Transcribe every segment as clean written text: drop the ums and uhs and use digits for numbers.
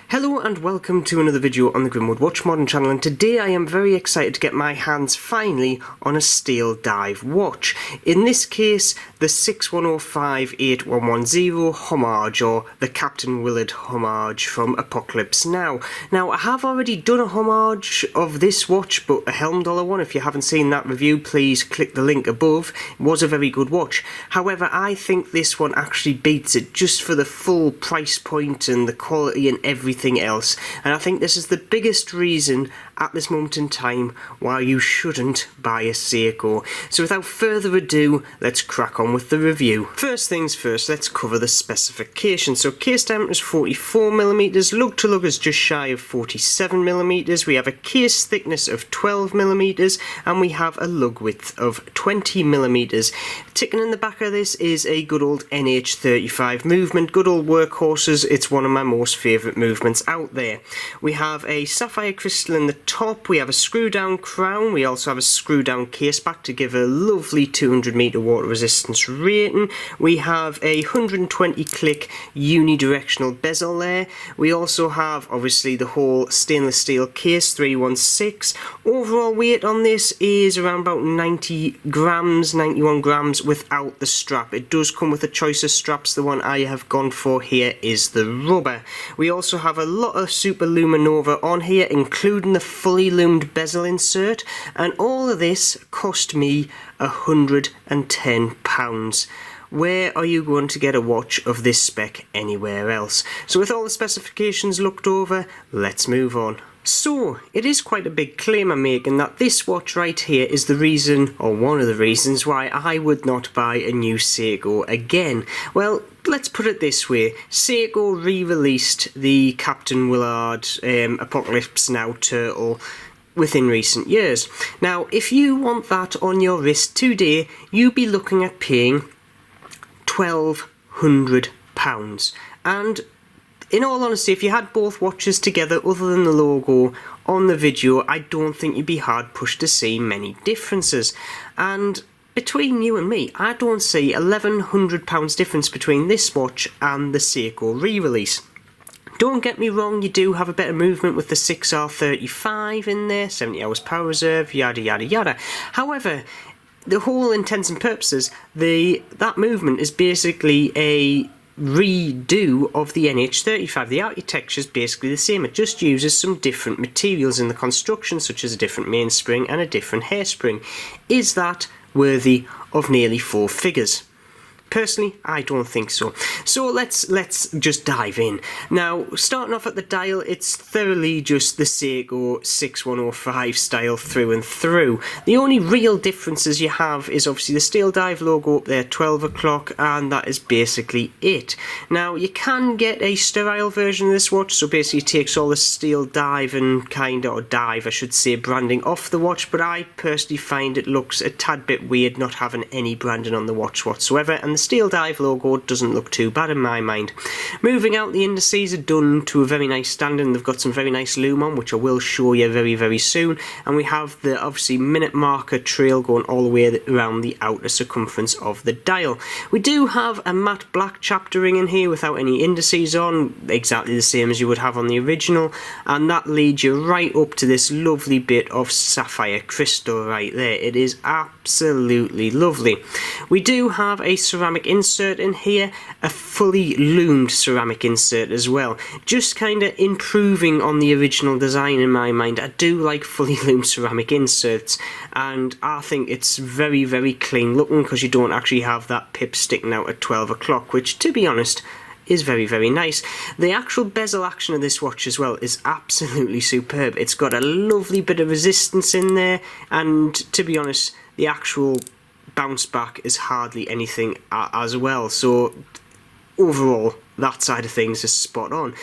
Hello and welcome to another video on the Grimwood Watch Modern channel, and today I am very excited to get my hands finally on a Steeldive watch. In this case, the 6105-8110 Homage, or the Captin Willard Homage from Apocalypse Now. Now, I have already done a homage of this watch, but a Helm Dollar one. If you haven't seen that review, please click the link above. It was a very good watch. However, I think this one actually beats it just for the full price point and the quality and everything else, and I think this is the biggest reason at this moment in time why you shouldn't buy a Seiko. So without further ado, let's crack on with the review. First things first, let's cover the specifications. So case diameter is 44mm, lug to lug is just shy of 47mm, we have a case thickness of 12mm, and we have a lug width of 20mm. Ticking in the back of this is a good old NH35 movement, good old workhorses. It's one of my most favourite movements out there. We have a sapphire crystal in the top, we have a screw down crown, we also have a screw down case back to give a lovely 200 meter water resistance rating. We have a 120 click unidirectional bezel there. We also have obviously the whole stainless steel case 316. Overall weight on this is around about 90 grams, 91 grams without the strap. It does come with a choice of straps. The one I have gone for here is the rubber. We also have a lot of super luminova on here, including the fully loomed bezel insert, and all of this cost me £110. Where are you going to get a watch of this spec anywhere else? So with all the specifications looked over, let's move on. So, it is quite a big claim I'm making that this watch right here is the reason, or one of the reasons, why I would not buy a new Seiko again. Well, let's put it this way. Seiko re-released the Captin Willard Apocalypse Now turtle within recent years. Now, if you want that on your wrist today, you'd be looking at paying £1,200. And in all honesty, if you had both watches together other than the logo on the video, I don't think you'd be hard pushed to see many differences. And between you and me, I don't see £1,100 difference between this watch and the Seiko re-release. Don't get me wrong, you do have a better movement with the 6R35 in there, 70 hours power reserve, yada yada yada. However, the whole intents and purposes, that movement is basically a redo of the NH35. The architecture is basically the same, it just uses some different materials in the construction, such as a different mainspring and a different hairspring. Is that worthy of nearly 4 figures? Personally, I don't think so. So let's just dive in. Now, starting off at the dial, it's thoroughly just the Seiko 6105 style through and through. The only real differences you have is obviously the Steeldive logo up there, 12 o'clock, and that is basically it. Now, you can get a sterile version of this watch, so basically it takes all the Steeldive and or dive, I should say, branding off the watch, but I personally find it looks a tad bit weird not having any branding on the watch whatsoever, and the Steeldive logo doesn't look too bad in my mind. Moving out, the indices are done to a very nice standard, and they've got some very nice loom on, which I will show you very, very soon. And we have the obviously minute marker trail going all the way around the outer circumference of the dial. We do have a matte black chapter ring in here without any indices on, exactly the same as you would have on the original, and that leads you right up to this lovely bit of sapphire crystal right there. It is absolutely lovely. We do have a ceramic insert in here, a fully loomed ceramic insert as well, just kind of improving on the original design in my mind. I do like fully loomed ceramic inserts, and I think it's very, very clean looking because you don't actually have that pip sticking out at 12 o'clock, which, to be honest, is very, very nice. The actual bezel action of this watch as well is absolutely superb. It's got a lovely bit of resistance in there, and to be honest, the actual bounce back is hardly anything as well. So overall, that side of things is spot on.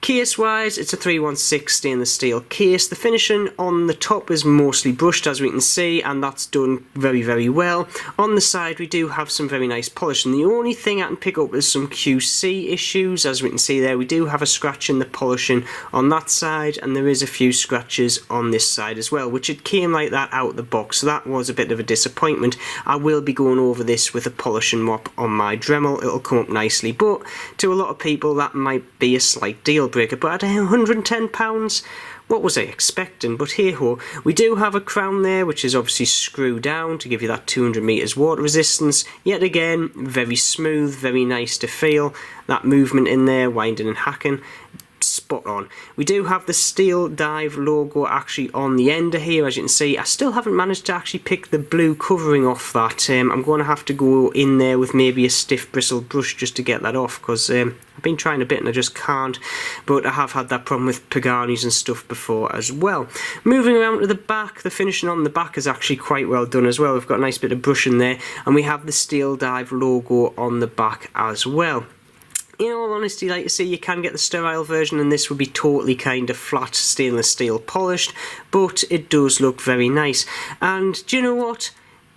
Case wise, it's a 316 stainless steel case. The finishing on the top is mostly brushed, as we can see, and that's done very, very well. On the side, we do have some very nice polish, and the only thing I can pick up is some QC issues. As we can see there, we do have a scratch in the polishing on that side, and there is a few scratches on this side as well, which it came like that out of the box, so that was a bit of a disappointment. I will be going over this with a polishing mop on my Dremel. It'll come up nicely, but to a lot of people that might be a slight deal breaker, but at £110, what was I expecting? But hey ho, we do have a crown there, which is obviously screwed down to give you that 200 metres water resistance. Yet again, very smooth, very nice to feel. That movement in there, winding and hacking, spot on. We do have the Steeldive logo actually on the end of here, as you can see. I still haven't managed to actually pick the blue covering off that. I'm going to have to go in there with maybe a stiff bristle brush just to get that off, because I've been trying a bit and I just can't. But I have had that problem with Pagani's and stuff before as well. Moving around to the back, the finishing on the back is actually quite well done as well. We've got a nice bit of brush in there, and we have the Steeldive logo on the back as well. In all honesty, like I say, you can get the sterile version, and this would be totally kind of flat stainless steel polished, but it does look very nice. And do you know what?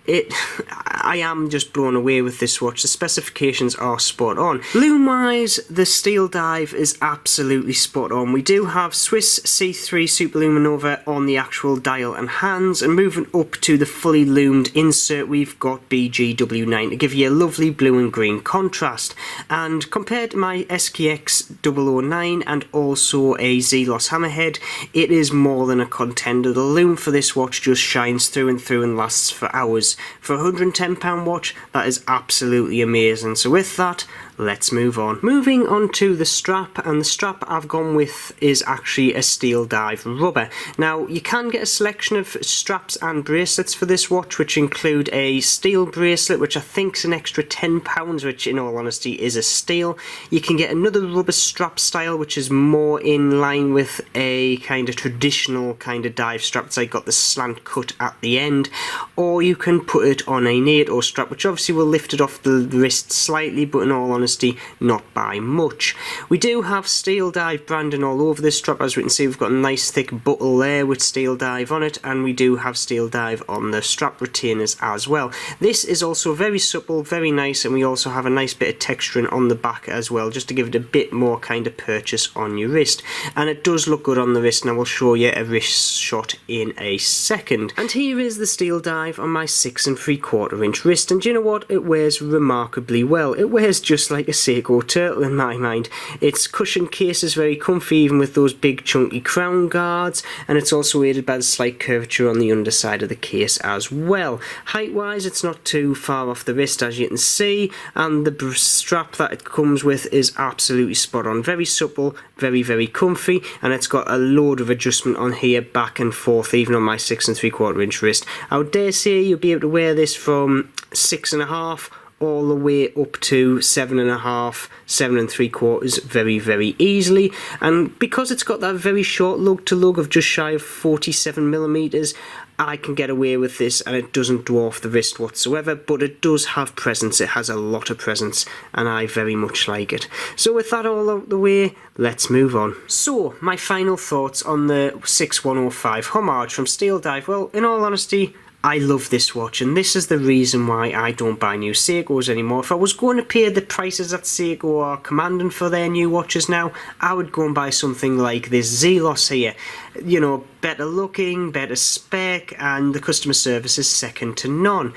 I am just blown away with this watch. The specifications are spot on. Lume wise, the Steeldive is absolutely spot on. We do have Swiss C3 Superluminova on the actual dial and hands, and moving up to the fully loomed insert, we've got BGW9 to give you a lovely blue and green contrast. And compared to my SKX 009 and also a Zelos hammerhead, it is more than a contender. The lume for this watch just shines through and lasts for hours. For a £110 watch, that is absolutely amazing. So with that, let's move on. Moving on to the strap, and the strap I've gone with is actually a Steeldive rubber. Now, you can get a selection of straps and bracelets for this watch, which include a steel bracelet, which I think is an extra £10, which in all honesty is a steal. You can get another rubber strap style, which is more in line with a kind of traditional kind of dive strap. It's like got the slant cut at the end, or you can put it on a NATO strap, which obviously will lift it off the wrist slightly, but in all honesty, not by much. We do have Steeldive branding all over this strap. As we can see, we've got a nice thick buckle there with Steeldive on it, and we do have Steeldive on the strap retainers as well. This is also very supple, very nice, and we also have a nice bit of texturing on the back as well, just to give it a bit more kind of purchase on your wrist. And it does look good on the wrist, and I will show you a wrist shot in a second. And here is the Steeldive on my 6 3/4 inch wrist, and do you know what? It wears remarkably well. It wears just like a Seiko turtle in my mind. Its cushion case is very comfy, even with those big chunky crown guards, and it's also aided by the slight curvature on the underside of the case as well. Height wise, it's not too far off the wrist, as you can see, and the strap that it comes with is absolutely spot on. Very supple, very comfy, and it's got a load of adjustment on here, back and forth, even on my 6 3/4 inch wrist. I would dare say you'll be able to wear this from 6.5 all the way up to 7.5, 7 3/4 very easily. And because it's got that very short lug to lug of just shy of 47mm, I can get away with this, and it doesn't dwarf the wrist whatsoever, but it does have presence. It has a lot of presence, and I very much like it. So with that all out the way, let's move on. So, my final thoughts on the 6105 Homage from Steeldive. Well, in all honesty, I love this watch, and this is the reason why I don't buy new Seikos anymore. If I was going to pay the prices that Seiko are commanding for their new watches now, I would go and buy something like this Zelos here. You know, better looking, better spec, and the customer service is second to none.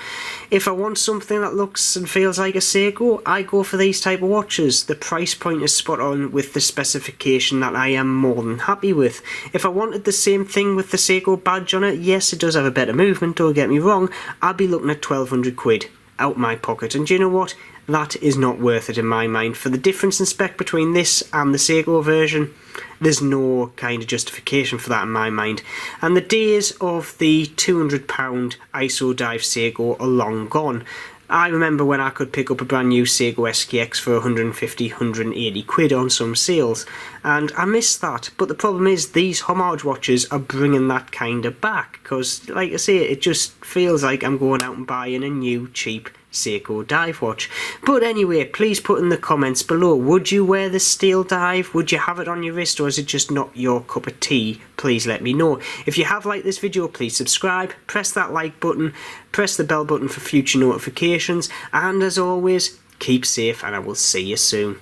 If I want something that looks and feels like a Seiko, I go for these type of watches. The price point is spot on with the specification that I am more than happy with. If I wanted the same thing with the Seiko badge on it, yes, it does have a better movement, don't get me wrong, I'd be looking at 1200 quid out my pocket, and do you know what? That is not worth it in my mind. For the difference in spec between this and the Seiko version, there's no kind of justification for that in my mind. And the days of the £200 ISO dive Seiko are long gone. I remember when I could pick up a brand new Seiko SKX for 150, 180 quid on some sales, and I miss that. But the problem is these Homage watches are bringing that kind of back, because like I say, it just feels like I'm going out and buying a new cheap Seiko dive watch. But anyway, please put in the comments below, would you wear the Steeldive? Would you have it on your wrist, or is it just not your cup of tea? Please let me know. If you have liked this video, please subscribe, press that like button, press the bell button for future notifications, and as always, keep safe, and I will see you soon.